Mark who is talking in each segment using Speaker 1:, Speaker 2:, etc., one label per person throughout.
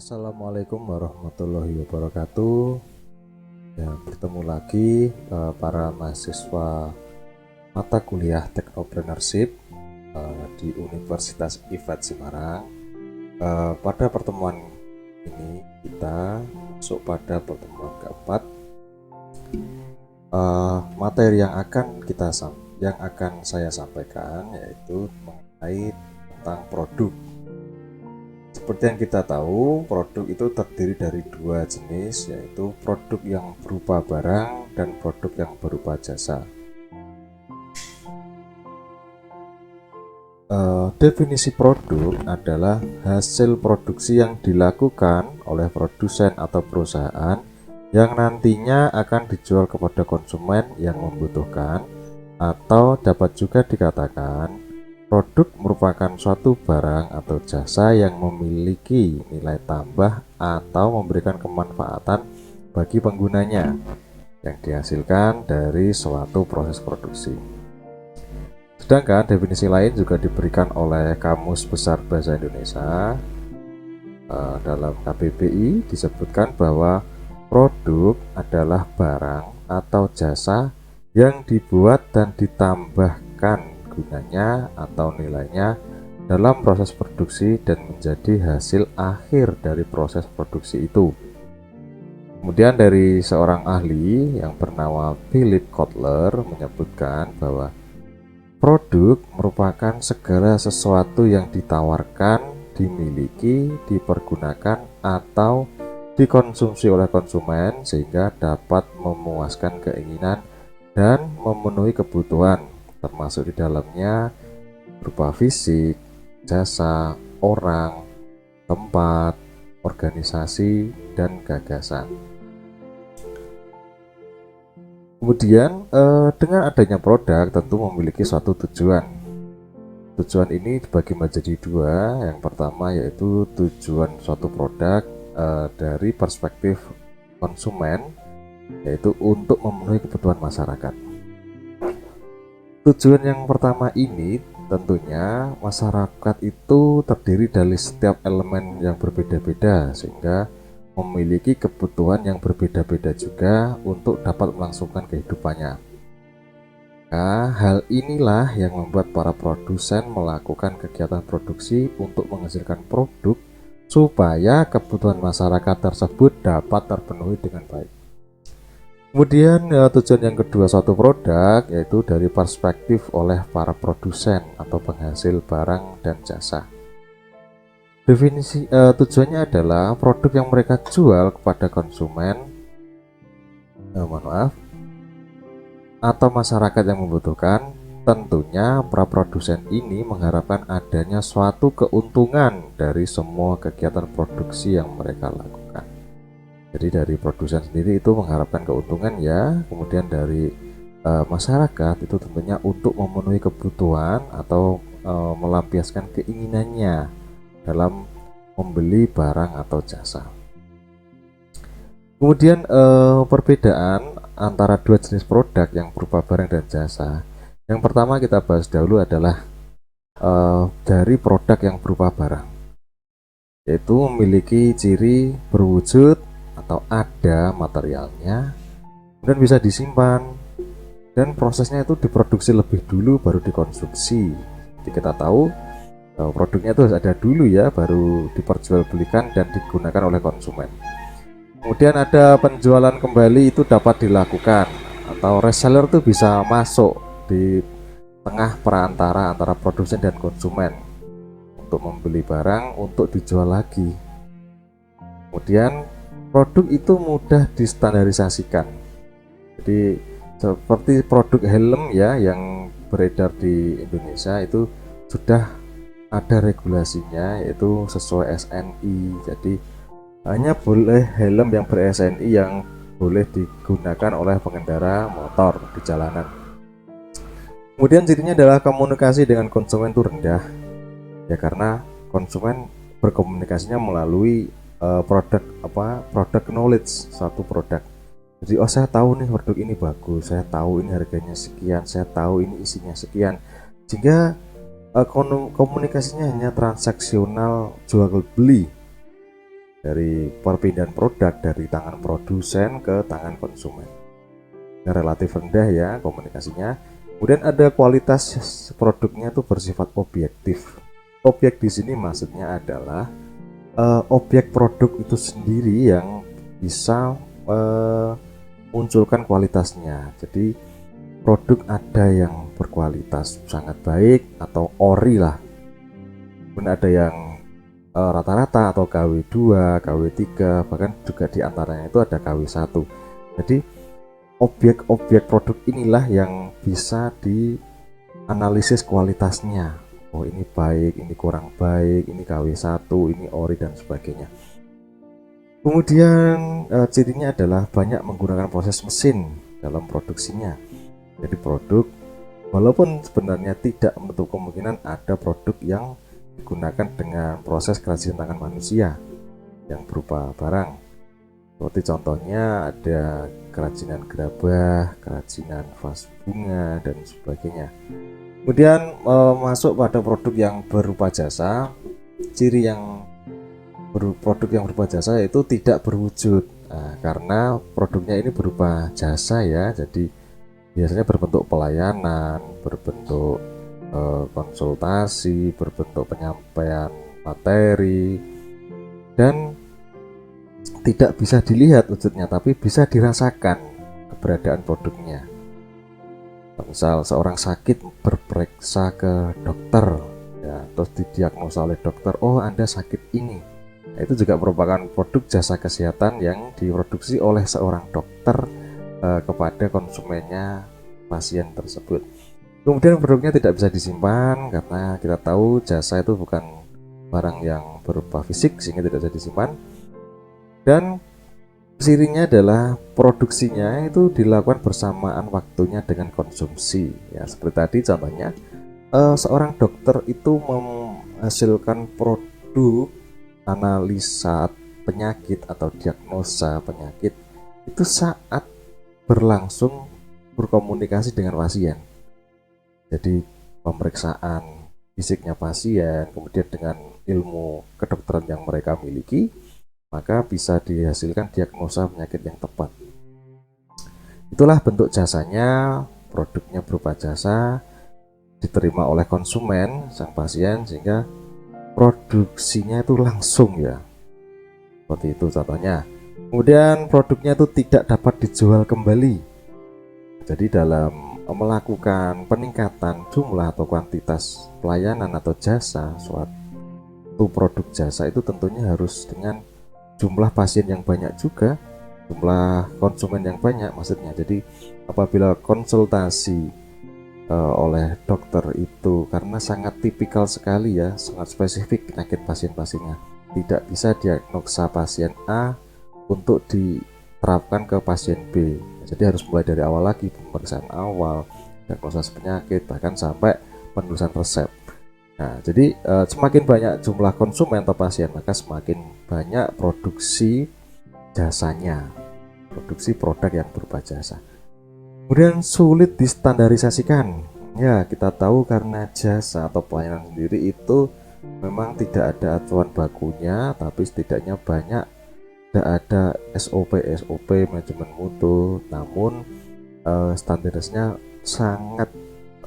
Speaker 1: Assalamualaikum warahmatullahi wabarakatuh. Ya, bertemu lagi para mahasiswa mata kuliah Technopreneurship di Universitas IFAT Semarang. Pada pertemuan ini kita masuk pada pertemuan keempat. Materi yang akan saya sampaikan yaitu mengenai tentang produk. Seperti yang kita tahu, produk itu terdiri dari dua jenis, yaitu produk yang berupa barang dan produk yang berupa jasa. Definisi produk adalah hasil produksi yang dilakukan oleh produsen atau perusahaan yang nantinya akan dijual kepada konsumen yang membutuhkan, atau dapat juga dikatakan produk merupakan suatu barang atau jasa yang memiliki nilai tambah atau memberikan kemanfaatan bagi penggunanya yang dihasilkan dari suatu proses produksi. Sedangkan definisi lain juga diberikan oleh Kamus Besar Bahasa Indonesia. Dalam KBBI disebutkan bahwa produk adalah barang atau jasa yang dibuat dan ditambahkan gunanya atau nilainya dalam proses produksi dan menjadi hasil akhir dari proses produksi itu. Kemudian dari seorang ahli yang bernama Philip Kotler menyebutkan bahwa produk merupakan segala sesuatu yang ditawarkan, dimiliki, dipergunakan, atau dikonsumsi oleh konsumen sehingga dapat memuaskan keinginan dan memenuhi kebutuhan, termasuk di dalamnya berupa fisik, jasa, orang, tempat, organisasi, dan gagasan. Kemudian dengan adanya produk tentu memiliki suatu tujuan. Tujuan ini dibagi menjadi dua. Yang pertama yaitu tujuan suatu produk dari perspektif konsumen, yaitu untuk memenuhi kebutuhan masyarakat. Tujuan yang pertama ini tentunya masyarakat itu terdiri dari setiap elemen yang berbeda-beda sehingga memiliki kebutuhan yang berbeda-beda juga untuk dapat melangsungkan kehidupannya. Nah, hal inilah yang membuat para produsen melakukan kegiatan produksi untuk menghasilkan produk supaya kebutuhan masyarakat tersebut dapat terpenuhi dengan baik. Kemudian tujuan yang kedua suatu produk yaitu dari perspektif oleh para produsen atau penghasil barang dan jasa. Definisi tujuannya adalah produk yang mereka jual kepada konsumen, atau masyarakat yang membutuhkan. Tentunya para produsen ini mengharapkan adanya suatu keuntungan dari semua kegiatan produksi yang mereka lakukan. Jadi dari produsen sendiri itu mengharapkan keuntungan ya, kemudian dari masyarakat itu tentunya untuk memenuhi kebutuhan atau melampiaskan keinginannya dalam membeli barang atau jasa. Kemudian perbedaan antara dua jenis produk yang berupa barang dan jasa. Yang pertama kita bahas dahulu adalah dari produk yang berupa barang, yaitu memiliki ciri berwujud atau ada materialnya, kemudian bisa disimpan dan prosesnya itu diproduksi lebih dulu baru dikonsumsi. Jadi kita tahu produknya itu harus ada dulu ya, baru diperjualbelikan dan digunakan oleh konsumen. Kemudian ada penjualan kembali, itu dapat dilakukan atau reseller itu bisa masuk di tengah perantara antara produsen dan konsumen untuk membeli barang untuk dijual lagi. Kemudian produk itu mudah distandarisasikan. Jadi seperti produk helm ya yang beredar di Indonesia itu sudah ada regulasinya, yaitu sesuai SNI. Jadi hanya boleh helm yang ber-SNI yang boleh digunakan oleh pengendara motor di jalanan. Kemudian cirinya adalah komunikasi dengan konsumen itu rendah ya, karena konsumen berkomunikasinya melalui produk knowledge satu produk. Jadi saya tahu nih produk ini bagus, saya tahu ini harganya sekian, saya tahu ini isinya sekian, sehingga komunikasinya hanya transaksional jual beli dari perpindahan produk dari tangan produsen ke tangan konsumen. Nah, relatif rendah ya komunikasinya. Kemudian ada kualitas produknya itu bersifat objektif. Objek di sini maksudnya adalah objek produk itu sendiri yang bisa munculkan kualitasnya. Jadi produk ada yang berkualitas sangat baik atau ori lah, kemudian ada yang rata-rata atau KW2, KW3, bahkan juga diantaranya itu ada KW1. Jadi objek-objek produk inilah yang bisa dianalisis kualitasnya. Oh, ini baik, ini kurang baik, ini KW1, ini ori dan sebagainya. Kemudian cirinya adalah banyak menggunakan proses mesin dalam produksinya. Jadi produk walaupun sebenarnya tidak menutup kemungkinan ada produk yang digunakan dengan proses kerajinan tangan manusia yang berupa barang. Seperti contohnya ada kerajinan gerabah, kerajinan vas bunga dan sebagainya. Kemudian masuk pada produk yang berupa jasa. Ciri yang produk yang berupa jasa itu tidak berwujud. Nah, karena produknya ini berupa jasa ya, jadi biasanya berbentuk pelayanan, berbentuk konsultasi, berbentuk penyampaian materi, dan tidak bisa dilihat wujudnya tapi bisa dirasakan keberadaan produknya. Misal seorang sakit berperiksa ke dokter ya, terus didiagnosa oleh dokter, oh Anda sakit ini. Nah, itu juga merupakan produk jasa kesehatan yang diproduksi oleh seorang dokter kepada konsumennya, pasien tersebut. Kemudian produknya tidak bisa disimpan karena kita tahu jasa itu bukan barang yang berupa fisik sehingga tidak bisa disimpan. Dan cirinya adalah produksinya itu dilakukan bersamaan waktunya dengan konsumsi. Ya, seperti tadi contohnya seorang dokter itu menghasilkan produk analisa penyakit atau diagnosa penyakit itu saat berlangsung berkomunikasi dengan pasien. Jadi pemeriksaan fisiknya pasien, kemudian dengan ilmu kedokteran yang mereka miliki, maka bisa dihasilkan diagnosa penyakit yang tepat. Itulah bentuk jasanya, produknya berupa jasa, diterima oleh konsumen, sang pasien, sehingga produksinya itu langsung ya. Seperti itu contohnya. Kemudian produknya itu tidak dapat dijual kembali. Jadi dalam melakukan peningkatan jumlah atau kuantitas pelayanan atau jasa suatu produk jasa itu tentunya harus dengan jumlah pasien yang banyak juga, jumlah konsumen yang banyak maksudnya. Jadi apabila konsultasi oleh dokter itu karena sangat tipikal sekali ya, sangat spesifik penyakit pasien-pasiennya, tidak bisa diagnosa pasien A untuk diterapkan ke pasien B. Jadi harus mulai dari awal lagi, pemeriksaan awal, diagnosa penyakit, bahkan sampai penulisan resep. Nah, jadi semakin banyak jumlah konsumen atau pasien, maka semakin banyak produksi jasanya, produksi produk yang berupa jasa. Kemudian sulit distandarisasikan. Ya, kita tahu karena jasa atau pelayanan sendiri itu memang tidak ada acuan bakunya, tapi setidaknya banyak ada SOP manajemen mutu, namun standarisnya sangat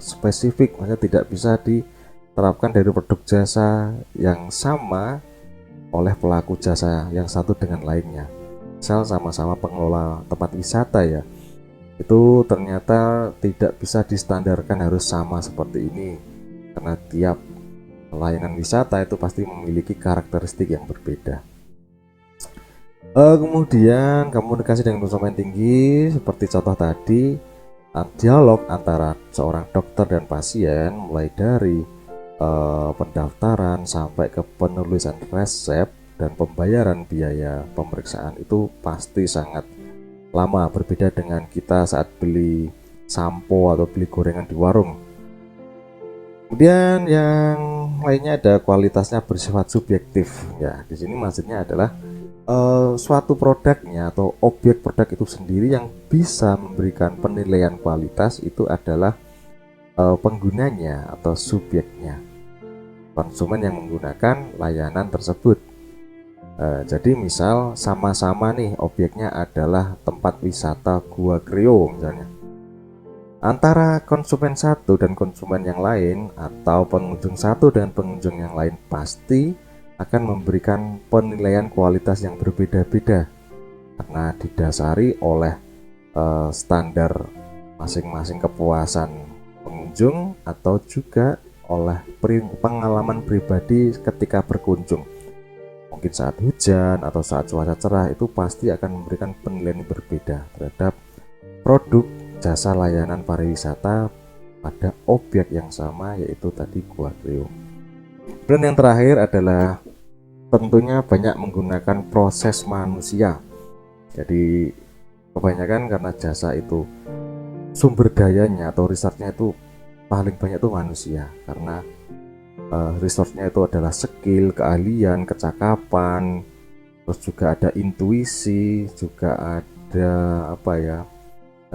Speaker 1: spesifik, makanya tidak bisa diterapkan dari produk jasa yang sama oleh pelaku jasa yang satu dengan lainnya. Misal sama-sama pengelola tempat wisata ya, itu ternyata tidak bisa distandarkan harus sama seperti ini, karena tiap layanan wisata itu pasti memiliki karakteristik yang berbeda. Kemudian komunikasi dengan konsumen tinggi, seperti contoh tadi, dialog antara seorang dokter dan pasien mulai dari pendaftaran sampai ke penulisan resep dan pembayaran biaya pemeriksaan itu pasti sangat lama, berbeda dengan kita saat beli sampo atau beli gorengan di warung. Kemudian yang lainnya ada kualitasnya bersifat subjektif. Ya, di sini maksudnya adalah suatu produknya atau objek produk itu sendiri yang bisa memberikan penilaian kualitas itu adalah penggunanya atau subjeknya, konsumen yang menggunakan layanan tersebut. Jadi misal sama-sama nih objeknya adalah tempat wisata Gua Kreo misalnya. Antara konsumen satu dan konsumen yang lain atau pengunjung satu dan pengunjung yang lain pasti akan memberikan penilaian kualitas yang berbeda-beda karena didasari oleh standar masing-masing kepuasan pengunjung atau juga oleh pengalaman pribadi ketika berkunjung. Mungkin saat hujan atau saat cuaca cerah itu pasti akan memberikan penilaian yang berbeda terhadap produk jasa layanan pariwisata pada objek yang sama, yaitu tadi Gua Kreo. Dan yang terakhir adalah tentunya banyak menggunakan proses manusia. Jadi kebanyakan karena jasa itu sumber dayanya atau resource-nya itu paling banyak itu manusia, karena resource-nya itu adalah skill, keahlian, kecakapan, terus juga ada intuisi, juga ada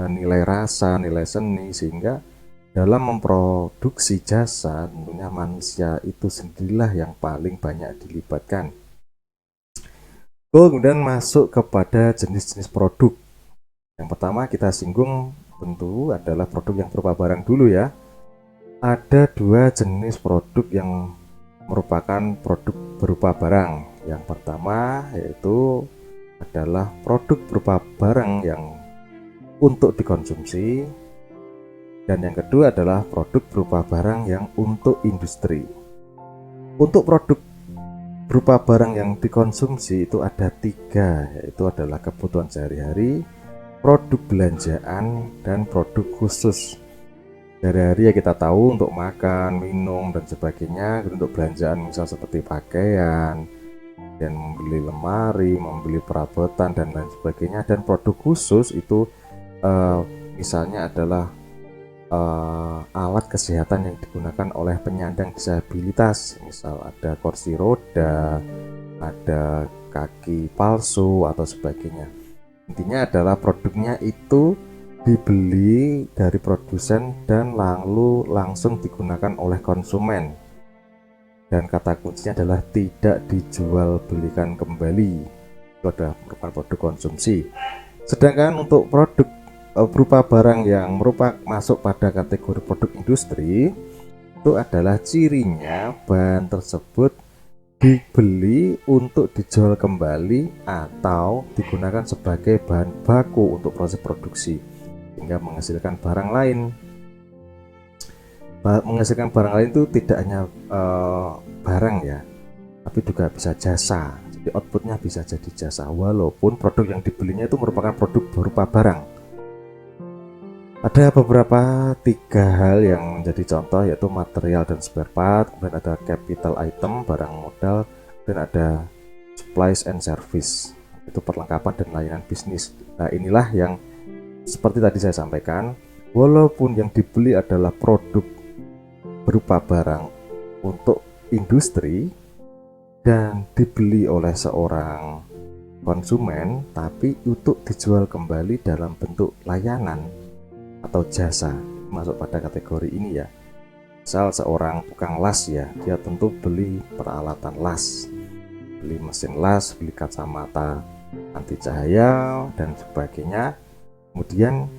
Speaker 1: nilai rasa, nilai seni, sehingga dalam memproduksi jasa tentunya manusia itu sendirilah yang paling banyak dilibatkan. Kemudian masuk kepada jenis-jenis produk. Yang pertama kita singgung tentu adalah produk yang berupa barang dulu ya. Ada dua jenis produk yang merupakan produk berupa barang. Yang pertama yaitu adalah produk berupa barang yang untuk dikonsumsi, dan yang kedua adalah produk berupa barang yang untuk industri. Untuk produk berupa barang yang dikonsumsi itu ada tiga, yaitu adalah kebutuhan sehari-hari, produk belanjaan, dan produk khusus. Sehari-hari ya kita tahu untuk makan, minum, dan sebagainya. Untuk belanjaan misal seperti pakaian, dan membeli lemari, membeli perabotan, dan lain sebagainya. Dan produk khusus itu misalnya adalah alat kesehatan yang digunakan oleh penyandang disabilitas, misal ada kursi roda, ada kaki palsu atau sebagainya. Intinya adalah produknya itu dibeli dari produsen dan lalu langsung digunakan oleh konsumen, dan kata kuncinya adalah tidak dijual belikan kembali. Itu adalah merupakan produk konsumsi. Sedangkan untuk produk berupa barang yang masuk pada kategori produk industri, itu adalah cirinya bahan tersebut dibeli untuk dijual kembali atau digunakan sebagai bahan baku untuk proses produksi sehingga menghasilkan barang lain. Menghasilkan barang lain itu tidak hanya barang ya, tapi juga bisa jasa. Jadi outputnya bisa jadi jasa, walaupun produk yang dibelinya itu merupakan produk berupa barang. Ada beberapa tiga hal yang menjadi contoh, yaitu material dan spare part, kemudian ada capital item, barang modal, dan ada supplies and service, itu perlengkapan dan layanan bisnis. Nah inilah yang seperti tadi saya sampaikan, walaupun yang dibeli adalah produk berupa barang untuk industri dan dibeli oleh seorang konsumen, tapi untuk dijual kembali dalam bentuk layanan atau jasa, masuk pada kategori ini ya. Misal seorang tukang las ya, dia tentu beli peralatan las, beli mesin las, beli kacamata anti cahaya dan sebagainya. Kemudian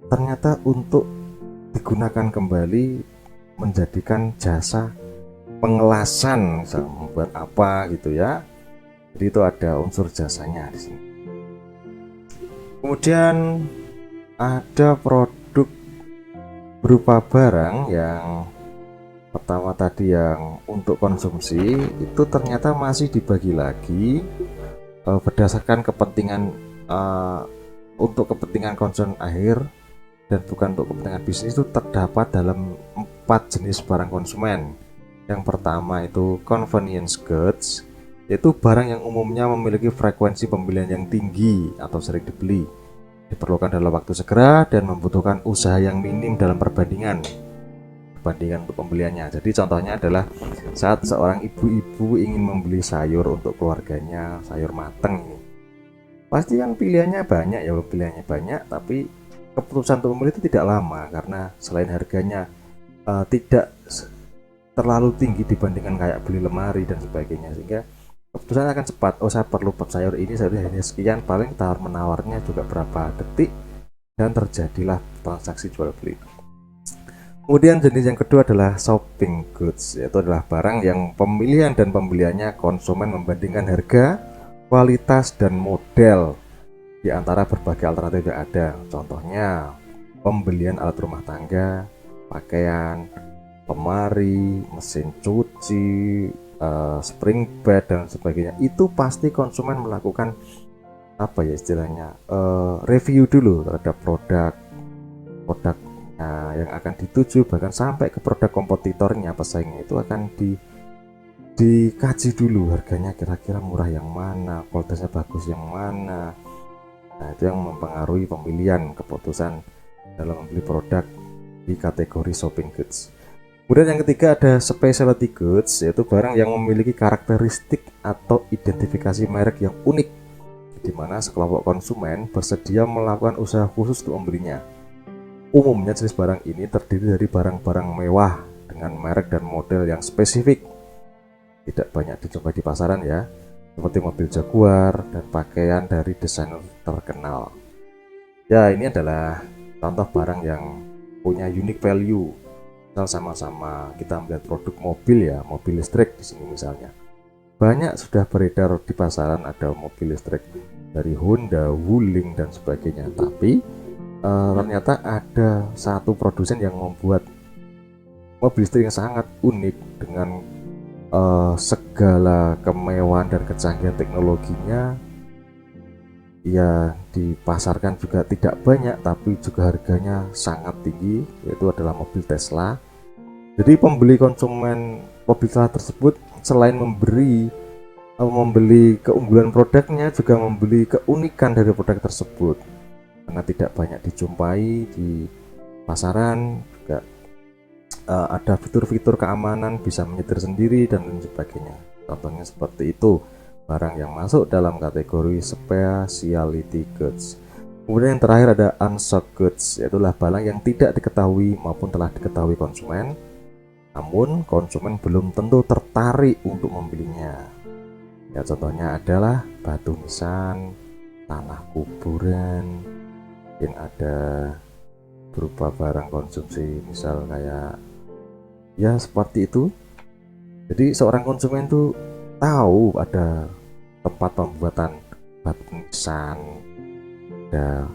Speaker 1: ternyata untuk digunakan kembali menjadikan jasa pengelasan, misal membuat apa gitu ya. Jadi itu ada unsur jasanya di sini. Kemudian ada produk berupa barang yang pertama tadi yang untuk konsumsi, itu ternyata masih dibagi lagi berdasarkan kepentingan untuk kepentingan konsumen akhir dan bukan untuk kepentingan bisnis. Itu terdapat dalam 4 jenis barang konsumen. Yang pertama itu convenience goods, yaitu barang yang umumnya memiliki frekuensi pembelian yang tinggi atau sering dibeli, diperlukan dalam waktu segera, dan membutuhkan usaha yang minim dalam perbandingan untuk pembeliannya. Jadi contohnya adalah saat seorang ibu-ibu ingin membeli sayur untuk keluarganya, sayur mateng ini, pasti kan pilihannya banyak, tapi keputusan untuk membeli itu tidak lama karena selain harganya tidak terlalu tinggi dibandingkan kayak beli lemari dan sebagainya, sehingga keputusan akan cepat. Oh, saya perlu sayur ini, sayur ini hanya sekian, paling tawar menawarnya juga berapa detik dan terjadilah transaksi jual beli. Kemudian jenis yang kedua adalah shopping goods, yaitu adalah barang yang pemilihan dan pembeliannya konsumen membandingkan harga, kualitas, dan model di antara berbagai alternatif yang ada. Contohnya pembelian alat rumah tangga, pakaian, lemari, mesin cuci, spring bed dan sebagainya. Itu pasti konsumen melakukan apa ya istilahnya, review dulu terhadap produk yang akan dituju, bahkan sampai ke produk kompetitornya, pesaingnya, itu akan dikaji dulu harganya kira-kira murah yang mana, kualitasnya bagus yang mana. Nah, itu yang mempengaruhi pemilihan keputusan dalam membeli produk di kategori shopping goods. Kemudian yang ketiga ada specialty goods, yaitu barang yang memiliki karakteristik atau identifikasi merek yang unik, di mana sekelompok konsumen bersedia melakukan usaha khusus untuk membelinya. Umumnya jenis barang ini terdiri dari barang-barang mewah dengan merek dan model yang spesifik, tidak banyak dijumpai di pasaran ya, seperti mobil Jaguar dan pakaian dari desainer terkenal. Ya, ini adalah contoh barang yang punya unique value. Misal sama-sama kita melihat produk mobil ya, mobil listrik di sini misalnya. Banyak sudah beredar di pasaran ada mobil listrik dari Honda, Wuling dan sebagainya, tapi ternyata ada satu produsen yang membuat mobil listrik yang sangat unik dengan segala kemewahan dan kecanggihan teknologinya. Ya, dipasarkan juga tidak banyak, tapi juga harganya sangat tinggi, yaitu adalah mobil Tesla. Jadi pembeli konsumen mobil Tesla tersebut selain membeli keunggulan produknya, juga membeli keunikan dari produk tersebut. Karena tidak banyak dijumpai di pasaran, juga ada fitur-fitur keamanan, bisa menyetir sendiri dan lain sebagainya. Contohnya seperti itu, barang yang masuk dalam kategori specialty goods. Kemudian yang terakhir ada unsold goods, yaitu barang yang tidak diketahui maupun telah diketahui konsumen, namun konsumen belum tentu tertarik untuk membelinya. Ya, contohnya adalah batu nisan, tanah kuburan, mungkin ada berupa barang konsumsi, misal kayak ya seperti itu. Jadi seorang konsumen tuh tahu ada tempat pembuatan batu nisan, ada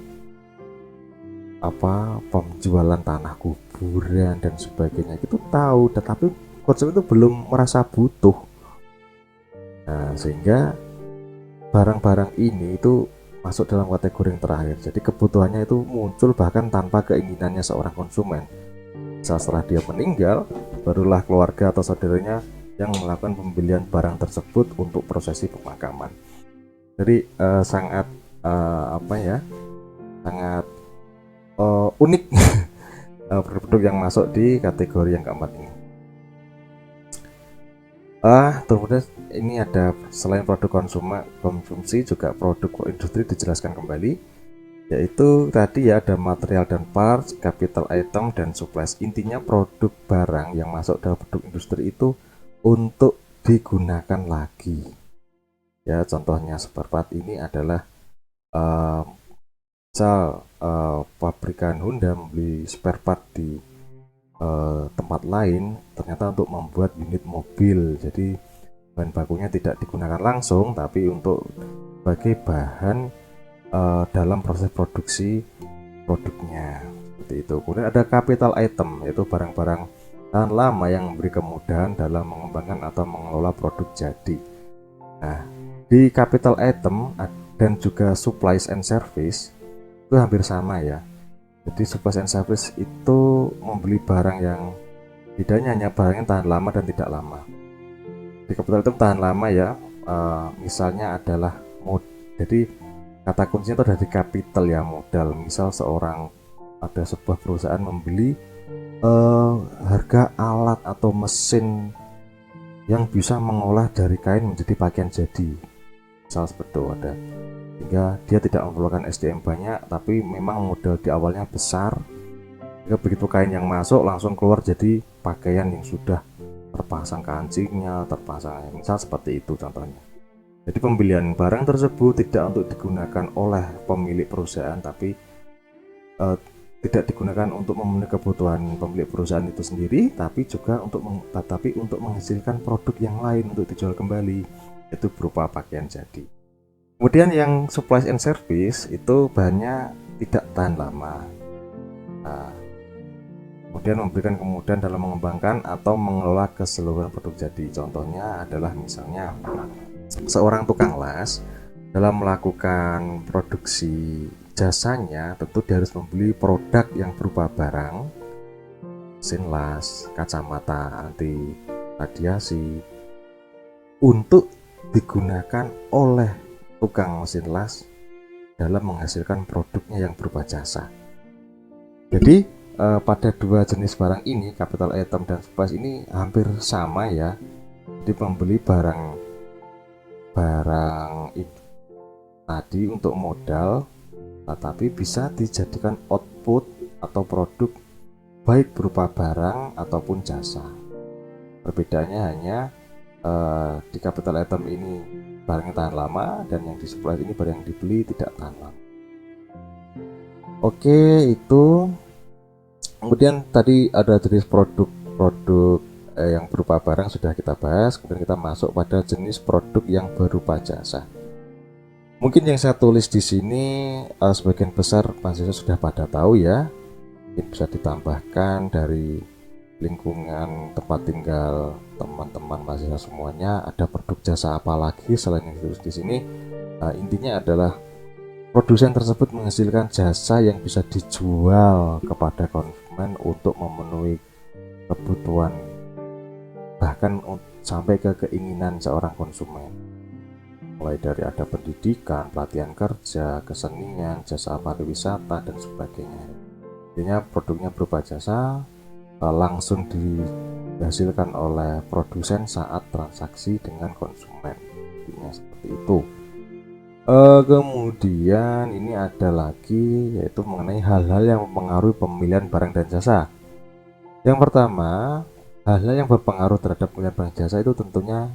Speaker 1: penjualan tanah kuburan dan sebagainya, itu tahu, tetapi konsumen itu belum merasa butuh. Nah, sehingga barang-barang ini itu masuk dalam kategori yang terakhir. Jadi kebutuhannya itu muncul bahkan tanpa keinginannya seorang konsumen. Setelah dia meninggal, barulah keluarga atau saudaranya yang melakukan pembelian barang tersebut untuk prosesi pemakaman. Jadi sangat sangat unik produk yang masuk di kategori yang keempat ini. Kemudian ini ada selain produk konsumsi juga produk industri dijelaskan kembali, yaitu tadi ya ada material dan parts, capital item, dan supplies. Intinya produk barang yang masuk dalam produk industri itu untuk digunakan lagi. Ya, contohnya spare part ini adalah pabrikan Honda membeli spare part di tempat lain, ternyata untuk membuat unit mobil. Jadi bahan bakunya tidak digunakan langsung, tapi untuk sebagai bahan dalam proses produksi produknya, seperti itu. Kemudian ada capital item, yaitu barang-barang tahan lama yang memberi kemudahan dalam mengembangkan atau mengelola produk jadi. Nah, di capital item dan juga supplies and service itu hampir sama ya. Jadi supplies and service itu membeli barang yang bedanya hanya barang yang tahan lama dan tidak lama. Di capital itu tahan lama ya, misalnya adalah jadi kata kuncinya itu ada di capital ya, modal. Misal ada sebuah perusahaan membeli harga alat atau mesin yang bisa mengolah dari kain menjadi pakaian jadi, misal seperti itu ada, sehingga dia tidak memerlukan SDM banyak, tapi memang modal di awalnya besar, sehingga begitu kain yang masuk langsung keluar jadi pakaian yang sudah terpasang kancingnya, misal seperti itu contohnya. Jadi pembelian barang tersebut tidak untuk digunakan oleh pemilik perusahaan, tapi tidak digunakan untuk memenuhi kebutuhan pemilik perusahaan itu sendiri, tapi juga untuk menghasilkan produk yang lain untuk dijual kembali, yaitu berupa pakaian jadi. Kemudian yang supply and service itu bahannya tidak tahan lama. Nah, kemudian memberikan kemudahan dalam mengembangkan atau mengelola keseluruhan produk jadi. Contohnya adalah misalnya seorang tukang las dalam melakukan produksi jasanya, tentu dia harus membeli produk yang berupa barang, mesin las, kacamata anti radiasi, untuk digunakan oleh tukang mesin las dalam menghasilkan produknya yang berupa jasa. Jadi pada dua jenis barang ini, capital item dan supplies ini hampir sama ya. Jadi membeli barang tadi untuk modal, tetapi bisa dijadikan output atau produk baik berupa barang ataupun jasa. Perbedaannya hanya di capital item ini barangnya tahan lama, dan yang di supply ini barang yang dibeli tidak tahan lama. Oke, itu. Kemudian tadi ada jenis produk yang berupa barang sudah kita bahas. Kemudian kita masuk pada jenis produk yang berupa jasa. Mungkin yang saya tulis di sini sebagian besar mahasiswa sudah pada tahu ya. Mungkin bisa ditambahkan dari lingkungan tempat tinggal teman-teman mahasiswa semuanya, ada produk jasa apa lagi selain yang ditulis di sini. Intinya adalah produsen tersebut menghasilkan jasa yang bisa dijual kepada konsumen untuk memenuhi kebutuhan, bahkan sampai ke keinginan seorang konsumen. Mulai dari ada pendidikan, pelatihan kerja, kesenian, jasa pariwisata, dan sebagainya. Intinya produknya berupa jasa langsung dihasilkan oleh produsen saat transaksi dengan konsumen. Intinya seperti itu. Kemudian ini ada lagi, yaitu mengenai hal-hal yang mempengaruhi pemilihan barang dan jasa. Yang pertama, hal-hal yang berpengaruh terhadap pemilihan barang jasa itu tentunya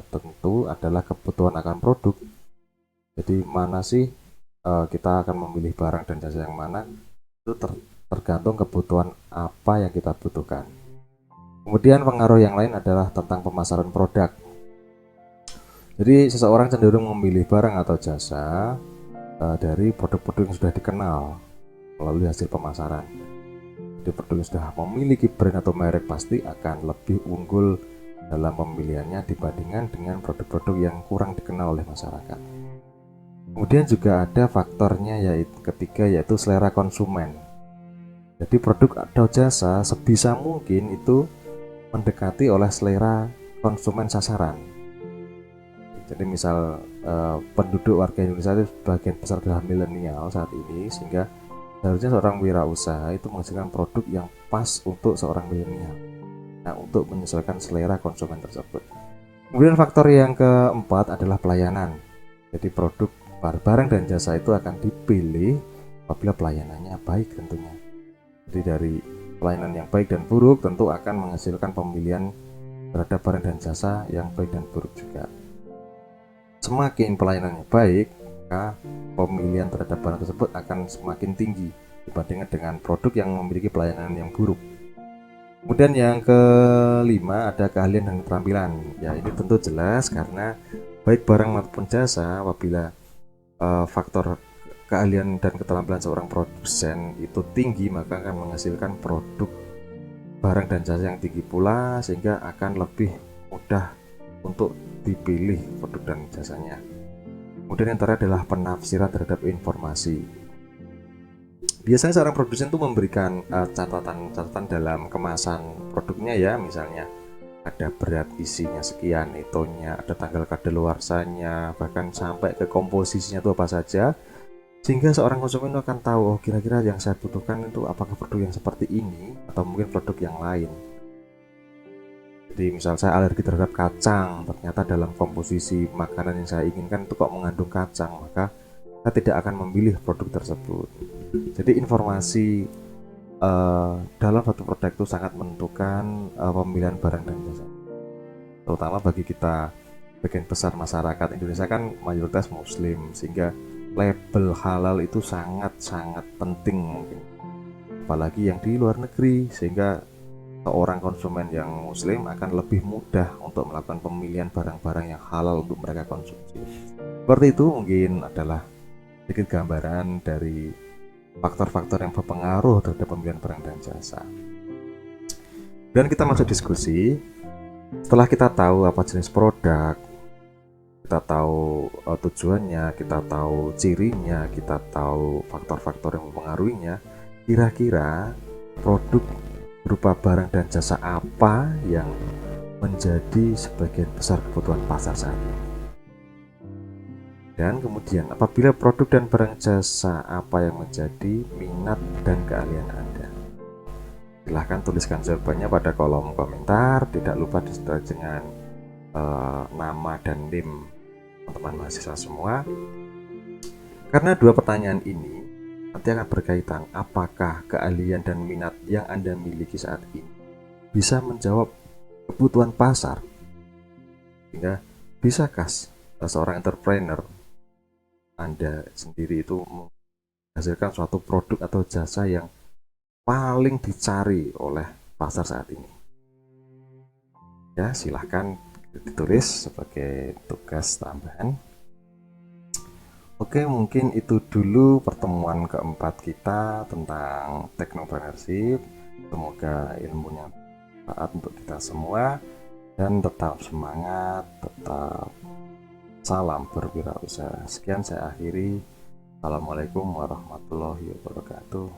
Speaker 1: tentu adalah kebutuhan akan produk. Jadi mana sih kita akan memilih barang dan jasa yang mana, itu tergantung kebutuhan apa yang kita butuhkan. Kemudian pengaruh yang lain adalah tentang pemasaran produk. Jadi seseorang cenderung memilih barang atau jasa dari produk-produk yang sudah dikenal melalui hasil pemasaran. Jadi produk yang sudah memiliki brand atau merek pasti akan lebih unggul dalam pemilihannya dibandingkan dengan produk-produk yang kurang dikenal oleh masyarakat. Kemudian juga ada faktornya yaitu selera konsumen. Jadi produk atau jasa sebisa mungkin itu mendekati oleh selera konsumen sasaran. Jadi misal penduduk warga Indonesia itu sebagian besar adalah milenial saat ini, sehingga seharusnya seorang wirausaha itu menghasilkan produk yang pas untuk seorang milenial. Untuk menyesuaikan selera konsumen tersebut. Kemudian faktor yang keempat adalah pelayanan. Jadi produk, barang dan jasa itu akan dipilih apabila pelayanannya baik tentunya. Jadi dari pelayanan yang baik dan buruk tentu akan menghasilkan pemilihan terhadap barang dan jasa yang baik dan buruk juga. Semakin pelayanannya baik, maka pemilihan terhadap barang tersebut akan semakin tinggi dibandingkan dengan produk yang memiliki pelayanan yang buruk. Kemudian yang kelima ada keahlian dan keterampilan. Ya, ini tentu jelas karena baik barang maupun jasa, apabila faktor keahlian dan keterampilan seorang produsen itu tinggi, maka akan menghasilkan produk barang dan jasa yang tinggi pula, sehingga akan lebih mudah untuk dipilih produk dan jasanya. Kemudian yang terakhir adalah penafsiran terhadap informasi. Biasanya seorang produsen itu memberikan catatan dalam kemasan produknya ya, misalnya ada berat isinya sekian, netonya, ada tanggal kadaluarsanya, bahkan sampai ke komposisinya itu apa saja, sehingga seorang konsumen itu akan tahu, oh kira-kira yang saya butuhkan itu apakah produk yang seperti ini atau mungkin produk yang lain. Jadi misal saya alergi terhadap kacang, ternyata dalam komposisi makanan yang saya inginkan itu kok mengandung kacang, maka saya tidak akan memilih produk tersebut. Jadi informasi dalam satu produk itu sangat menentukan pemilihan barang dan jasa, terutama bagi kita sebagian besar masyarakat Indonesia kan mayoritas muslim, sehingga label halal itu sangat-sangat penting mungkin, apalagi yang di luar negeri, sehingga seorang konsumen yang muslim akan lebih mudah untuk melakukan pemilihan barang-barang yang halal untuk mereka konsumsi. Seperti itu mungkin adalah sedikit gambaran dari faktor-faktor yang berpengaruh terhadap pemilihan barang dan jasa. Dan kita masuk diskusi. Setelah kita tahu apa jenis produk, kita tahu tujuannya, kita tahu cirinya, kita tahu faktor-faktor yang mempengaruhinya, kira-kira produk berupa barang dan jasa apa yang menjadi sebagian besar kebutuhan pasar saat ini. Dan kemudian, apabila produk dan barang jasa apa yang menjadi minat dan keahlian Anda? Silahkan tuliskan jawabannya pada kolom komentar. Tidak lupa disertai dengan nama dan NIM teman-teman mahasiswa semua. Karena dua pertanyaan ini nanti akan berkaitan, apakah keahlian dan minat yang Anda miliki saat ini bisa menjawab kebutuhan pasar, sehingga bisakah seorang entrepreneur Anda sendiri itu menghasilkan suatu produk atau jasa yang paling dicari oleh pasar saat ini. Ya, silahkan ditulis sebagai tugas tambahan. Oke, mungkin itu dulu pertemuan keempat kita tentang teknopreneurship. Semoga ilmunya bermanfaat untuk kita semua, dan tetap semangat, tetap salam berwirausaha. Sekian saya akhiri. Assalamualaikum warahmatullahi wabarakatuh.